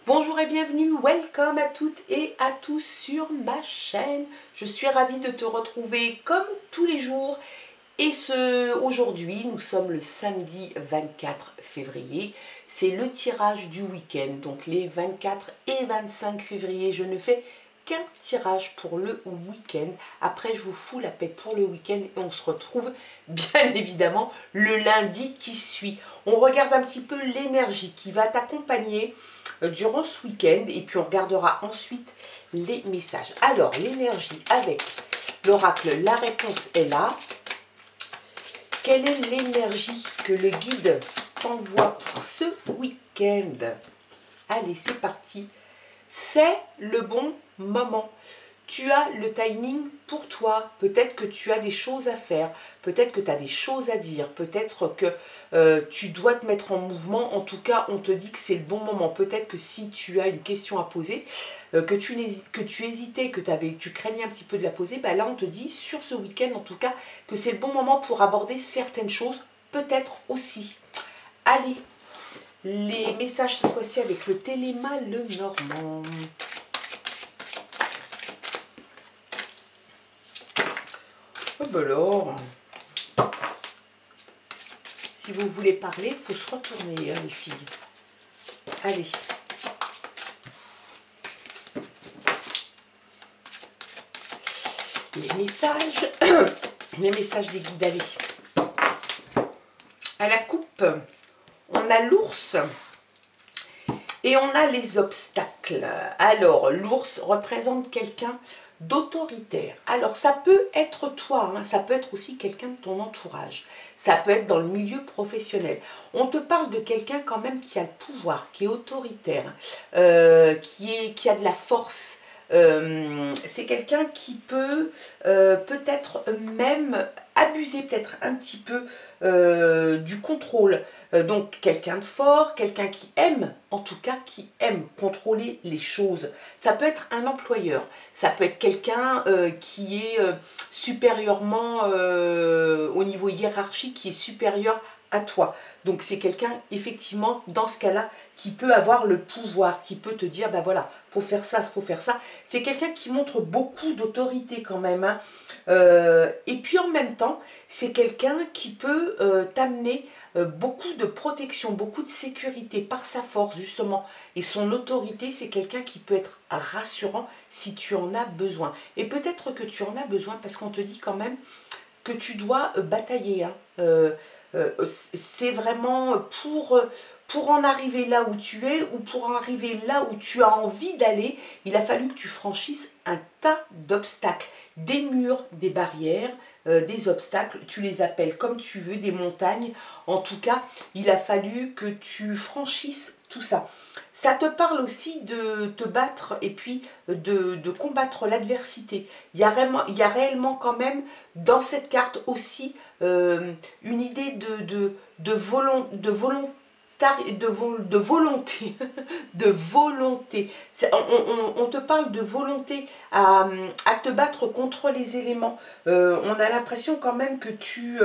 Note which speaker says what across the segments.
Speaker 1: Bonjour et bienvenue, welcome à toutes et à tous sur ma chaîne. Je suis ravie de te retrouver comme tous les jours. Et aujourd'hui, nous sommes le samedi 24 février. C'est le tirage du week-end. Donc les 24 et 25 février, je ne fais qu'un tirage pour le week-end. Après, je vous fous la paix pour le week-end et on se retrouve bien évidemment le lundi qui suit. On regarde un petit peu l'énergie qui va t'accompagner durant ce week-end et puis on regardera ensuite les messages. Alors, l'énergie avec l'oracle, la réponse est là. Quelle est l'énergie que le guide t'envoie pour ce week-end? Allez, c'est parti. C'est le bon moment. Tu as le timing pour toi. Peut-être que tu as des choses à faire. Peut-être que tu as des choses à dire. Peut-être que tu dois te mettre en mouvement. En tout cas, on te dit que c'est le bon moment. Peut-être que si tu as une question à poser, que tu hésitais, que tu craignais un petit peu de la poser, bah là, on te dit sur ce week-end, en tout cas, que c'est le bon moment pour aborder certaines choses. Peut-être aussi. Allez, les messages cette fois-ci avec le Téléma Lenormand. Oh ben alors, si vous voulez parler, il faut se retourner, hein, les filles. Allez. Les messages des guides, allez. À la coupe, on a l'ours et on a les obstacles. Alors, l'ours représente quelqu'un d'autoritaire. Alors, ça peut être toi, hein, ça peut être aussi quelqu'un de ton entourage. Ça peut être dans le milieu professionnel. On te parle de quelqu'un quand même qui a le pouvoir, qui est autoritaire, qui a de la force. C'est quelqu'un qui peut peut-être même abuser peut-être un petit peu du contrôle. Donc quelqu'un de fort, quelqu'un qui aime, en tout cas qui aime contrôler les choses. Ça peut être un employeur, ça peut être quelqu'un qui est supérieurement au niveau hiérarchique, qui est supérieur à toi. Donc c'est quelqu'un effectivement dans ce cas-là qui peut avoir le pouvoir, qui peut te dire ben voilà, faut faire ça, faut faire ça. C'est quelqu'un qui montre beaucoup d'autorité quand même, hein. Et puis en même temps, c'est quelqu'un qui peut t'amener beaucoup de protection, beaucoup de sécurité par sa force justement. Et son autorité, c'est quelqu'un qui peut être rassurant si tu en as besoin. Et peut-être que tu en as besoin parce qu'on te dit quand même que tu dois batailler, hein. C'est vraiment pour en arriver là où tu es ou pour en arriver là où tu as envie d'aller, il a fallu que tu franchisses un tas d'obstacles, des murs, des barrières, des obstacles, tu les appelles comme tu veux, des montagnes. En tout cas, il a fallu que tu franchisses tout ça. Ça te parle aussi de te battre et puis de combattre l'adversité. Il y a réellement quand même dans cette carte aussi une idée de volonté, de volonté, de volonté. On te parle de volonté à te battre contre les éléments. On a l'impression quand même que tu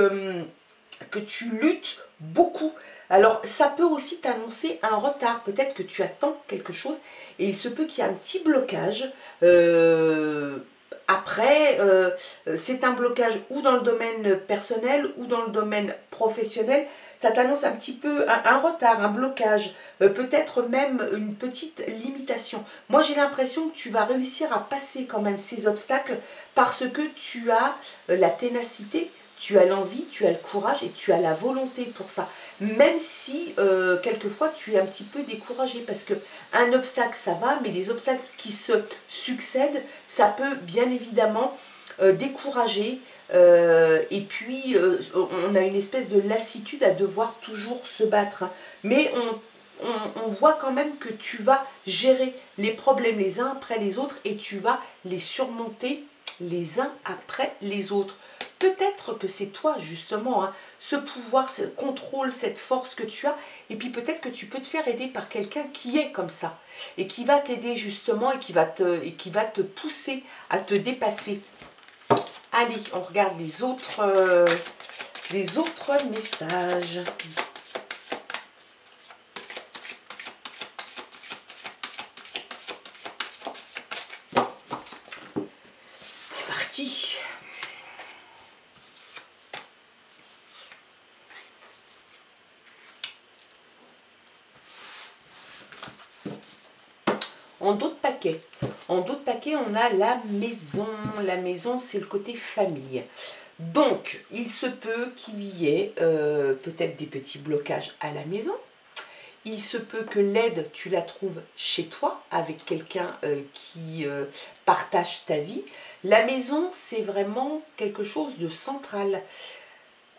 Speaker 1: luttes beaucoup. Alors, ça peut aussi t'annoncer un retard. Peut-être que tu attends quelque chose et il se peut qu'il y ait un petit blocage. Après, c'est un blocage ou dans le domaine personnel ou dans le domaine professionnel. Ça t'annonce un petit peu un retard, un blocage, peut-être même une petite limitation. Moi, j'ai l'impression que tu vas réussir à passer quand même ces obstacles parce que tu as la ténacité, tu as l'envie, tu as le courage et tu as la volonté pour ça. Même si, quelquefois, tu es un petit peu découragé parce que un obstacle, ça va, mais des obstacles qui se succèdent, ça peut bien évidemment décourager. Et puis, on a une espèce de lassitude à devoir toujours se battre. Hein. Mais on voit quand même que tu vas gérer les problèmes les uns après les autres et tu vas les surmonter les uns après les autres. Peut-être que c'est toi justement, hein, ce pouvoir, ce contrôle, cette force que tu as, et puis peut-être que tu peux te faire aider par quelqu'un qui est comme ça, et qui va t'aider justement, et qui va te pousser à te dépasser. Allez, on regarde les autres les autres messages. C'est parti. En dos de paquet, on a la maison. La maison, c'est le côté famille. Donc, il se peut qu'il y ait peut-être des petits blocages à la maison. Il se peut que l'aide, tu la trouves chez toi, avec quelqu'un qui partage ta vie. La maison, c'est vraiment quelque chose de central.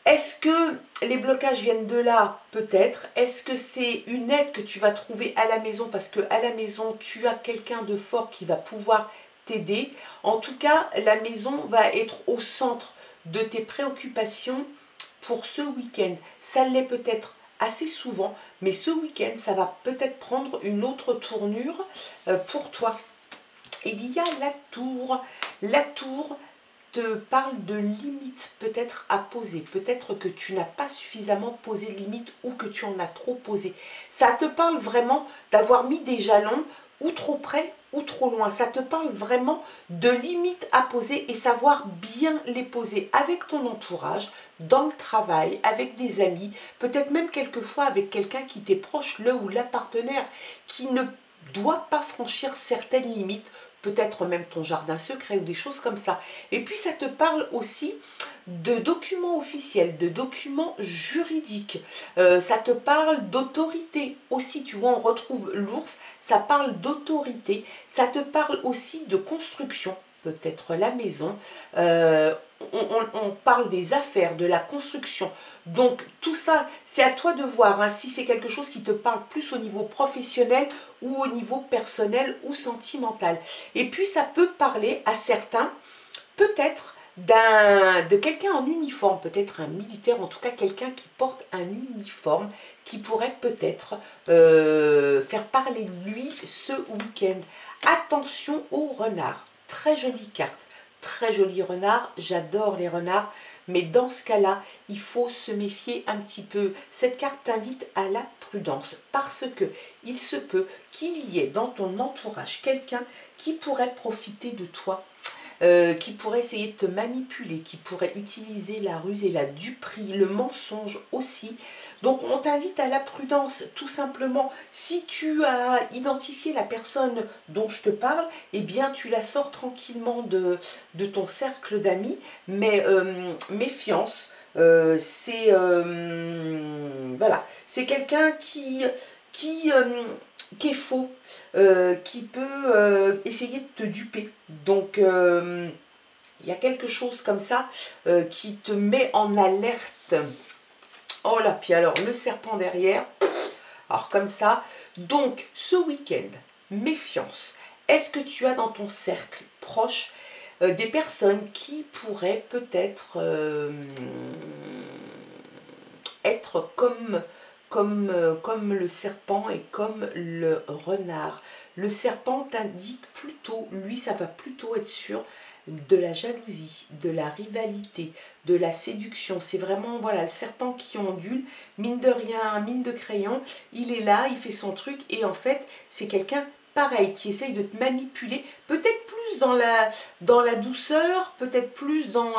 Speaker 1: Est-ce que les blocages viennent de là? Peut-être. Est-ce que c'est une aide que tu vas trouver à la maison? Parce que à la maison, tu as quelqu'un de fort qui va pouvoir t'aider. En tout cas, la maison va être au centre de tes préoccupations pour ce week-end. Ça l'est peut-être assez souvent, mais ce week-end, ça va peut-être prendre une autre tournure pour toi. Il y a la tour. La tour te parle de limites peut-être à poser. Peut-être que tu n'as pas suffisamment posé de limites ou que tu en as trop posé. Ça te parle vraiment d'avoir mis des jalons ou trop près ou trop loin. Ça te parle vraiment de limites à poser et savoir bien les poser avec ton entourage, dans le travail, avec des amis, peut-être même quelquefois avec quelqu'un qui t'est proche, le ou la partenaire, qui ne doit pas franchir certaines limites, peut-être même ton jardin secret ou des choses comme ça. Et puis ça te parle aussi de documents officiels, de documents juridiques. Ça te parle d'autorité aussi, tu vois, on retrouve l'ours, ça parle d'autorité. Ça te parle aussi de construction, peut-être la maison. On parle des affaires, de la construction. Donc tout ça, c'est à toi de voir hein, si c'est quelque chose qui te parle plus au niveau professionnel ou au niveau personnel ou sentimental. Et puis ça peut parler à certains, peut-être de quelqu'un en uniforme, peut-être un militaire, en tout cas quelqu'un qui porte un uniforme, qui pourrait peut-être faire parler de lui ce week-end. Attention aux renards, très jolie carte. Très joli renard, j'adore les renards, mais dans ce cas-là, il faut se méfier un petit peu. Cette carte t'invite à la prudence parce que il se peut qu'il y ait dans ton entourage quelqu'un qui pourrait profiter de toi, qui pourrait essayer de te manipuler, qui pourrait utiliser la ruse et la duperie, le mensonge aussi. Donc on t'invite à la prudence, tout simplement. Si tu as identifié la personne dont je te parle, eh bien tu la sors tranquillement de ton cercle d'amis, mais méfiance. C'est voilà, c'est quelqu'un qui est faux, qui peut essayer de te duper. Donc, il y a quelque chose comme ça qui te met en alerte. Oh là, puis alors, le serpent derrière. Alors, comme ça. Donc, ce week-end, méfiance. Est-ce que tu as dans ton cercle proche des personnes qui pourraient peut-être être comme le serpent et comme le renard. Le serpent t'indique plutôt, lui ça va plutôt être sur de la jalousie, de la rivalité, de la séduction. C'est vraiment, voilà, le serpent qui ondule, mine de rien, mine de crayon, il est là, il fait son truc et en fait c'est quelqu'un pareil, qui essaye de te manipuler, peut-être plus dans la douceur, peut-être plus dans,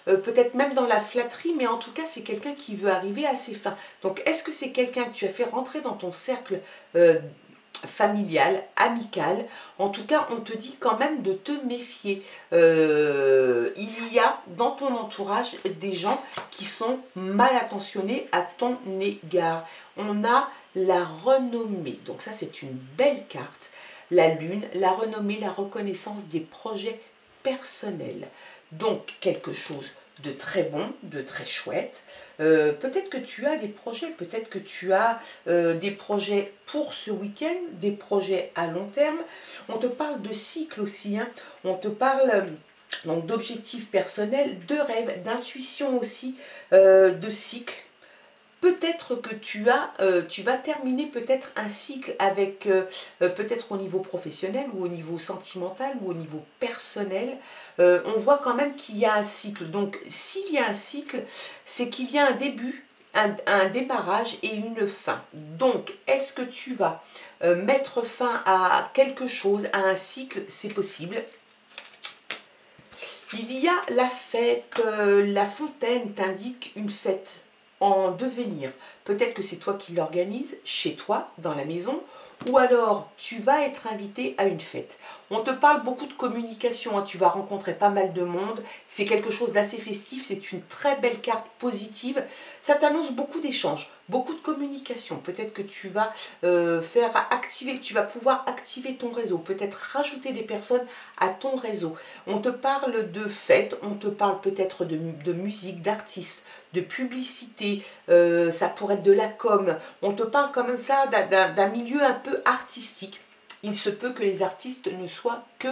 Speaker 1: peut-être même dans la flatterie, mais en tout cas, c'est quelqu'un qui veut arriver à ses fins. Donc, est-ce que c'est quelqu'un que tu as fait rentrer dans ton cercle familial, amical? En tout cas, on te dit quand même de te méfier. Il y a dans ton entourage des gens qui sont mal attentionnés à ton égard. On a la renommée, donc ça c'est une belle carte. La lune, la renommée, la reconnaissance des projets personnels. Donc quelque chose de très bon, de très chouette. Peut-être que tu as des projets, peut-être que tu as des projets pour ce week-end, des projets à long terme. On te parle de cycle aussi, hein. On te parle donc d'objectifs personnels, de rêves, d'intuition aussi, de cycle. peut-être que tu vas terminer peut-être un cycle avec, peut-être au niveau professionnel ou au niveau sentimental ou au niveau personnel. On voit quand même qu'il y a un cycle. Donc s'il y a un cycle, c'est qu'il y a un début, un démarrage et une fin. Donc est-ce que tu vas mettre fin à quelque chose, à un cycle? C'est possible. Il y a la fête, la fontaine t'indique une fête en devenir. Peut-être que c'est toi qui l'organises chez toi, dans la maison, ou alors tu vas être invité à une fête. On te parle beaucoup de communication, hein, tu vas rencontrer pas mal de monde, c'est quelque chose d'assez festif, c'est une très belle carte positive. Ça t'annonce beaucoup d'échanges, beaucoup de communication. Peut-être que tu vas tu vas pouvoir activer ton réseau, peut-être rajouter des personnes à ton réseau. On te parle de fêtes, on te parle peut-être de musique, d'artistes, de publicité, ça pourrait être de la com. On te parle comme ça d'un milieu un peu artistique. Il se peut que les artistes ne soient que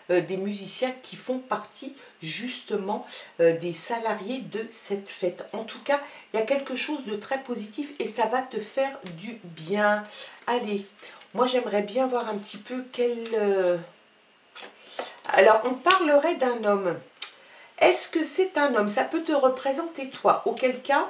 Speaker 1: des musiciens qui font partie justement des salariés de cette fête. En tout cas, il y a quelque chose de très positif et ça va te faire du bien. Allez, moi j'aimerais bien voir un petit peu quel... Alors, on parlerait d'un homme. Est-ce que c'est un homme? Ça peut te représenter toi. Auquel cas,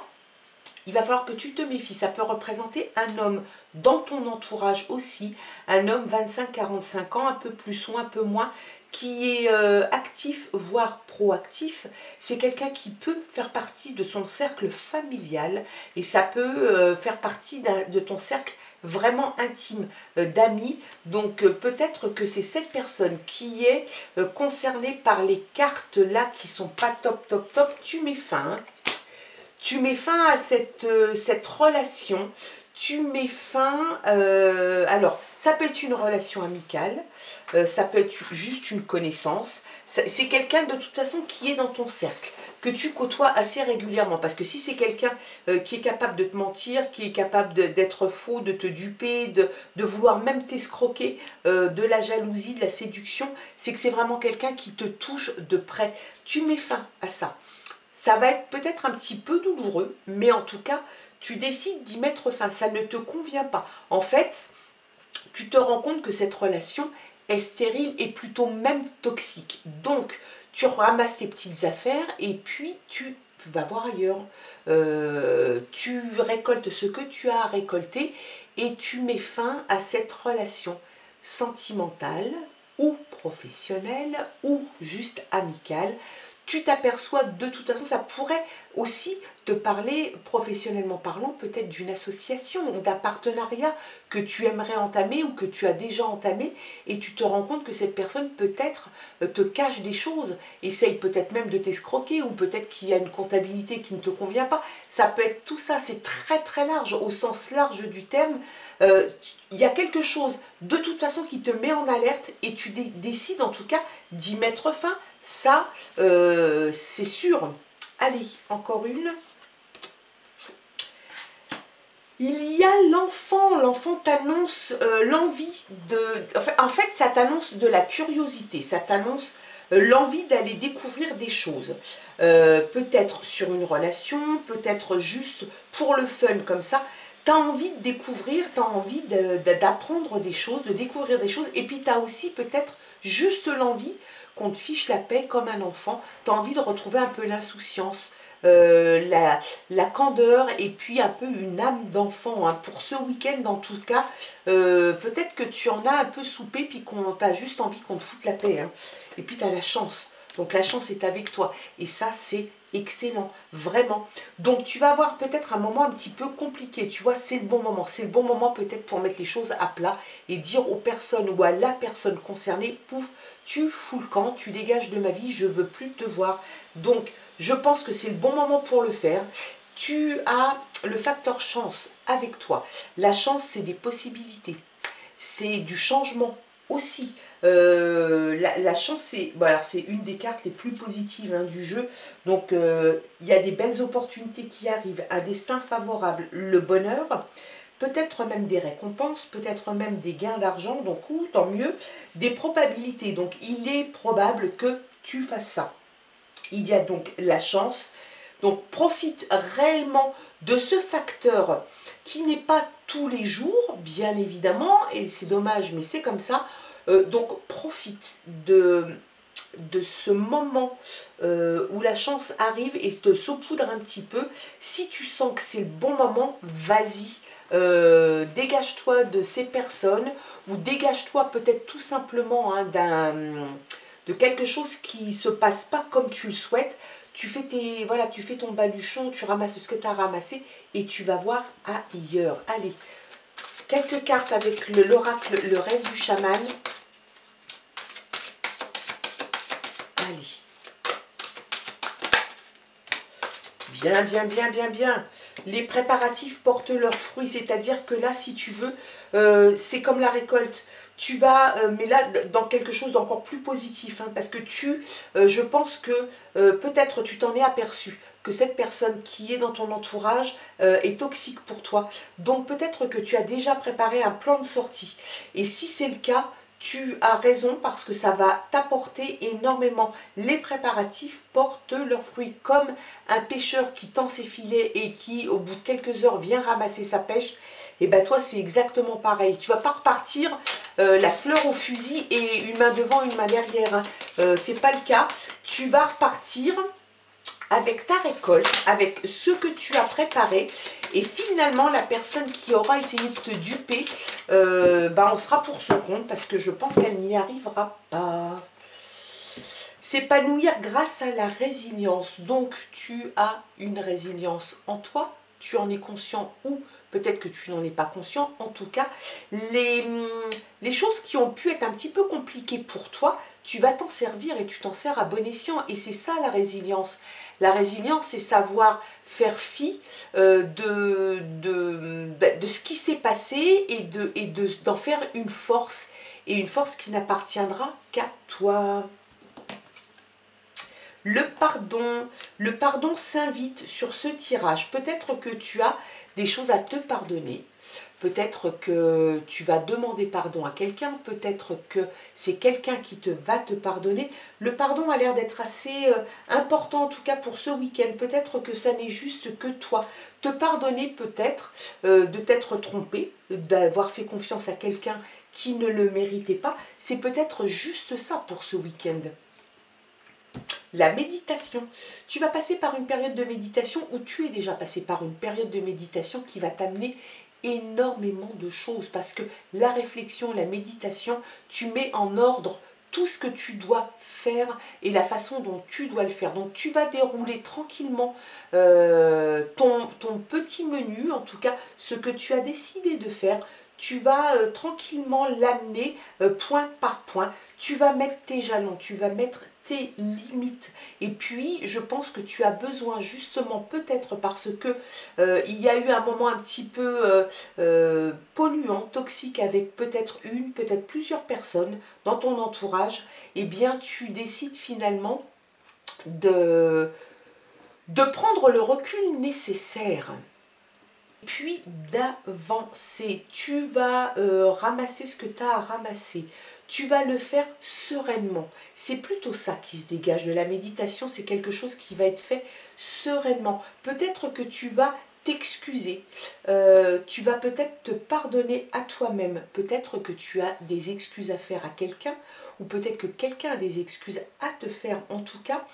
Speaker 1: il va falloir que tu te méfies. Ça peut représenter un homme dans ton entourage aussi. Un homme 25-45 ans, un peu plus ou un peu moins, qui est actif, voire proactif. C'est quelqu'un qui peut faire partie de son cercle familial et ça peut faire partie de ton cercle vraiment intime, d'amis. Donc peut-être que c'est cette personne qui est concernée par les cartes là qui sont pas top, top, top. Tu mets fin, hein. Tu mets fin à cette relation, tu mets fin, alors ça peut être une relation amicale, ça peut être juste une connaissance, c'est quelqu'un de toute façon qui est dans ton cercle, que tu côtoies assez régulièrement, parce que si c'est quelqu'un qui est capable de te mentir, qui est capable d'être faux, de te duper, de vouloir même t'escroquer, de la jalousie, de la séduction, c'est que c'est vraiment quelqu'un qui te touche de près. Tu mets fin à ça. Ça va être peut-être un petit peu douloureux, mais en tout cas, tu décides d'y mettre fin. Ça ne te convient pas. En fait, tu te rends compte que cette relation est stérile et plutôt même toxique. Donc, tu ramasses tes petites affaires et puis tu vas voir ailleurs. Tu récoltes ce que tu as à récolter et tu mets fin à cette relation sentimentale ou professionnelle ou juste amicale. Tu t'aperçois de toute façon, ça pourrait aussi te parler, professionnellement parlant, peut-être d'une association ou d'un partenariat que tu aimerais entamer ou que tu as déjà entamé et tu te rends compte que cette personne peut-être te cache des choses, essaye peut-être même de t'escroquer ou peut-être qu'il y a une comptabilité qui ne te convient pas. Ça peut être tout ça, c'est très très large, au sens large du terme. Il y a quelque chose de toute façon qui te met en alerte et tu décides en tout cas d'y mettre fin. Ça, c'est sûr. Allez, encore une. Il y a l'enfant. L'enfant t'annonce l'envie de... En fait, ça t'annonce de la curiosité. Ça t'annonce l'envie d'aller découvrir des choses. Peut-être sur une relation, peut-être juste pour le fun comme ça. Tu as envie de découvrir, tu as envie d'apprendre des choses, de découvrir des choses. Et puis tu as aussi peut-être juste l'envie qu'on te fiche la paix comme un enfant. Tu as envie de retrouver un peu l'insouciance, la candeur et puis un peu une âme d'enfant. Hein. Pour ce week-end, en tout cas, peut-être que tu en as un peu soupé puis qu'on t'a juste envie qu'on te foute la paix. Hein. Et puis tu as la chance. Donc la chance est avec toi. Et ça, c'est excellent, vraiment. Donc tu vas avoir peut-être un moment un petit peu compliqué, tu vois, c'est le bon moment. C'est le bon moment peut-être pour mettre les choses à plat et dire aux personnes ou à la personne concernée, pouf, tu fous le camp, tu dégages de ma vie, je veux plus te voir. Donc je pense que c'est le bon moment pour le faire. Tu as le facteur chance avec toi. La chance, c'est des possibilités. C'est du changement aussi. La chance, c'est une des cartes les plus positives hein, du jeu. Donc, il y a des belles opportunités qui arrivent, un destin favorable, le bonheur, peut-être même des récompenses, peut-être même des gains d'argent, donc tant mieux, des probabilités. Donc, il est probable que tu fasses ça. Il y a donc la chance. Donc profite réellement de ce facteur qui n'est pas tous les jours, bien évidemment, et c'est dommage, mais c'est comme ça. Donc profite de ce moment où la chance arrive et te saupoudre un petit peu. Si tu sens que c'est le bon moment, vas-y. Dégage-toi de ces personnes ou dégage-toi peut-être tout simplement hein, de quelque chose qui ne se passe pas comme tu le souhaites. Tu fais, voilà, tu fais ton baluchon, tu ramasses ce que tu as ramassé et tu vas voir ailleurs. Allez, quelques cartes avec l'oracle, le rêve du chaman. Allez. Bien, bien, bien, bien, bien. Les préparatifs portent leurs fruits, c'est-à-dire que là, si tu veux, c'est comme la récolte. Tu vas, mais là, dans quelque chose d'encore plus positif, hein, parce que je pense que peut-être tu t'en es aperçu, que cette personne qui est dans ton entourage est toxique pour toi. Donc peut-être que tu as déjà préparé un plan de sortie. Et si c'est le cas, tu as raison parce que ça va t'apporter énormément. Les préparatifs portent leurs fruits comme un pêcheur qui tend ses filets et qui, au bout de quelques heures, vient ramasser sa pêche. Et bien toi, c'est exactement pareil. Tu ne vas pas repartir la fleur au fusil et une main devant, une main derrière. C'est pas le cas. Tu vas repartir avec ta récolte, avec ce que tu as préparé. Et finalement, la personne qui aura essayé de te duper, on sera pour son compte parce que je pense qu'elle n'y arrivera pas. S'épanouir grâce à la résilience. Donc, tu as une résilience en toi. Tu en es conscient ou peut-être que tu n'en es pas conscient. En tout cas, les choses qui ont pu être un petit peu compliquées pour toi, tu vas t'en servir et tu t'en sers à bon escient. Et c'est ça la résilience. La résilience, c'est savoir faire fi de ce qui s'est passé et d'en faire une force. Et une force qui n'appartiendra qu'à toi. Le pardon s'invite sur ce tirage. Peut-être que tu as des choses à te pardonner. Peut-être que tu vas demander pardon à quelqu'un. Peut-être que c'est quelqu'un qui va te pardonner. Le pardon a l'air d'être assez important, en tout cas pour ce week-end. Peut-être que ça n'est juste que toi. Te pardonner peut-être de t'être trompé, d'avoir fait confiance à quelqu'un qui ne le méritait pas. C'est peut-être juste ça pour ce week-end. La méditation. Tu vas passer par une période de méditation ou tu es déjà passé par une période de méditation qui va t'amener énormément de choses parce que la réflexion, la méditation, tu mets en ordre tout ce que tu dois faire et la façon dont tu dois le faire. Donc tu vas dérouler tranquillement ton petit menu, en tout cas ce que tu as décidé de faire. Tu vas tranquillement l'amener point par point. Tu vas mettre tes jalons, tu vas mettre tes limites. Et puis, je pense que tu as besoin justement, peut-être parce que il y a eu un moment un petit peu polluant, toxique avec peut-être peut-être plusieurs personnes dans ton entourage, eh bien, tu décides finalement de prendre le recul nécessaire. Puis d'avancer, tu vas ramasser ce que tu as à ramasser, tu vas le faire sereinement. C'est plutôt ça qui se dégage de la méditation, c'est quelque chose qui va être fait sereinement. Peut-être que tu vas t'excuser, tu vas peut-être te pardonner à toi-même, peut-être que tu as des excuses à faire à quelqu'un, ou peut-être que quelqu'un a des excuses à te faire. En tout cas,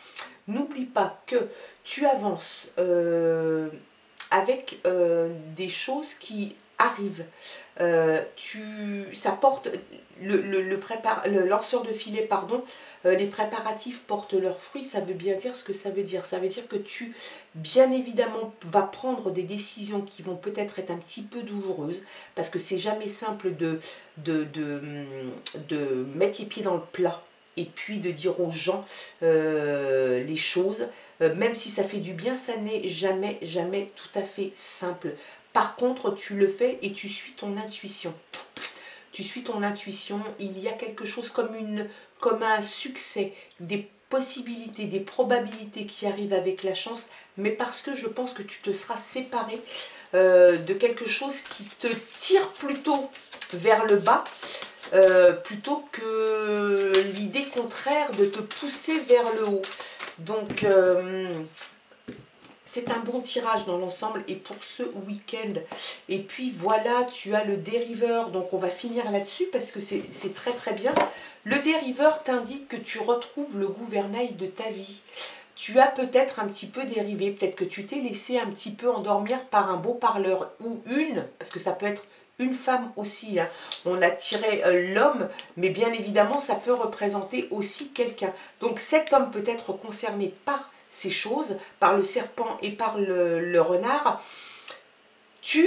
Speaker 1: n'oublie pas que tu avances avec des choses qui arrivent. Ça porte le lanceur de filet, pardon, les préparatifs portent leurs fruits. Ça veut bien dire ce que ça veut dire. Ça veut dire que tu, bien évidemment, vas prendre des décisions qui vont peut-être être un petit peu douloureuses, parce que c'est jamais simple de mettre les pieds dans le plat et puis de dire aux gens les choses. Même si ça fait du bien, ça n'est jamais, jamais tout à fait simple. Par contre, tu le fais et tu suis ton intuition. Tu suis ton intuition, il y a quelque chose comme un succès, des possibilités, des probabilités qui arrivent avec la chance, mais parce que je pense que tu te seras séparé de quelque chose qui te tire plutôt vers le bas, plutôt que l'idée contraire de te pousser vers le haut. Donc, c'est un bon tirage dans l'ensemble et pour ce week-end. Et puis voilà, tu as le dériveur, donc on va finir là-dessus parce que c'est très très bien. Le dériveur t'indique que tu retrouves le gouvernail de ta vie. Tu as peut-être un petit peu dérivé, peut-être que tu t'es laissé un petit peu endormir par un beau parleur ou une, parce que ça peut être une femme aussi, hein. On a tiré l'homme, mais bien évidemment ça peut représenter aussi quelqu'un. Donc cet homme peut être concerné par ces choses, par le serpent et par le renard. Tu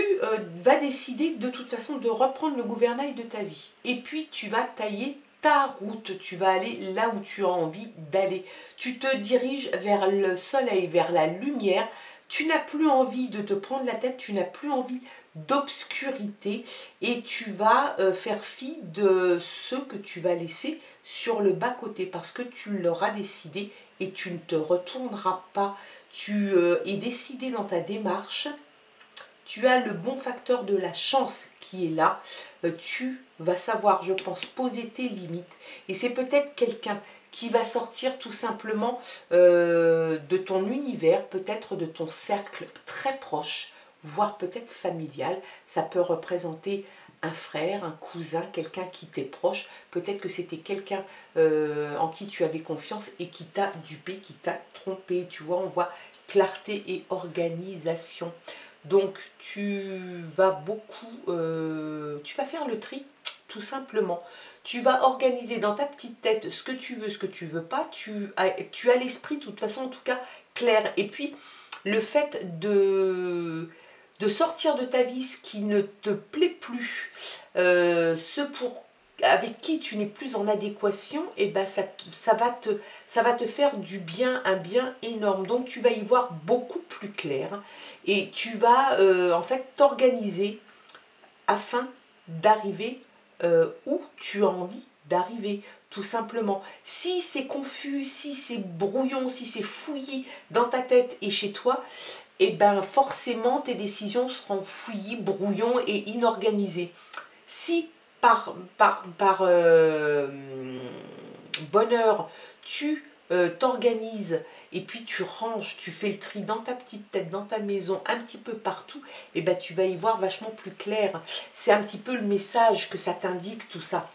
Speaker 1: vas décider de toute façon de reprendre le gouvernail de ta vie. Et puis tu vas tailler ta route, tu vas aller là où tu as envie d'aller. Tu te diriges vers le soleil, vers la lumière. Tu n'as plus envie de te prendre la tête, tu n'as plus envie d'obscurité et tu vas faire fi de ce que tu vas laisser sur le bas-côté parce que tu l'auras décidé et tu ne te retourneras pas. Tu es décidé dans ta démarche. Tu as le bon facteur de la chance qui est là. Tu vas savoir, je pense, poser tes limites. Et c'est peut-être quelqu'un qui va sortir tout simplement de ton univers, peut-être de ton cercle très proche, voire peut-être familial. Ça peut représenter un frère, un cousin, quelqu'un qui t'est proche. Peut-être que c'était quelqu'un en qui tu avais confiance et qui t'a dupé, qui t'a trompé. Tu vois, on voit clarté et organisation. Donc tu vas tu vas faire le tri tout simplement. Tu vas organiser dans ta petite tête ce que tu veux pas. Tu as l'esprit de toute façon en tout cas clair. Et puis le fait de sortir de ta vie ce qui ne te plaît plus, avec qui tu n'es plus en adéquation, et ben ça va te faire du bien, un bien énorme. Donc tu vas y voir beaucoup plus clair et tu vas en fait t'organiser afin d'arriver où tu as envie d'arriver, tout simplement. Si c'est confus, si c'est brouillon, si c'est fouillis dans ta tête et chez toi, et ben forcément tes décisions seront fouillies, brouillon et inorganisées. Si par bonheur tu t'organises et puis tu ranges, tu fais le tri dans ta petite tête, dans ta maison, un petit peu partout, et ben tu vas y voir vachement plus clair. C'est un petit peu le message que ça t'indique tout ça.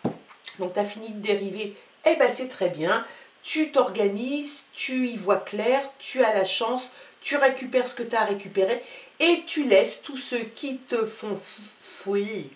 Speaker 1: Donc tu as fini de dériver, et ben c'est très bien. Tu t'organises, tu y vois clair, tu as la chance, tu récupères ce que tu as récupéré et tu laisses tous ceux qui te font fouiller,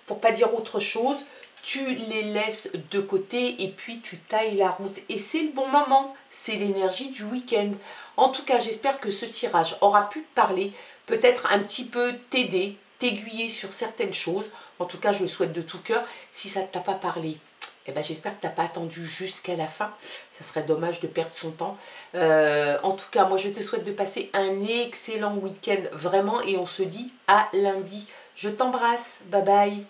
Speaker 1: pour pas dire autre chose, tu les laisses de côté et puis tu tailles la route. Et c'est le bon moment, c'est l'énergie du week-end. En tout cas, j'espère que ce tirage aura pu te parler, peut-être un petit peu t'aider, t'aiguiller sur certaines choses. En tout cas, je le souhaite de tout cœur. Si ça ne t'a pas parlé, eh ben, j'espère que tu n'as pas attendu jusqu'à la fin. Ça serait dommage de perdre son temps. En tout cas, moi, je te souhaite de passer un excellent week-end, vraiment. Et on se dit à lundi. Je t'embrasse. Bye bye.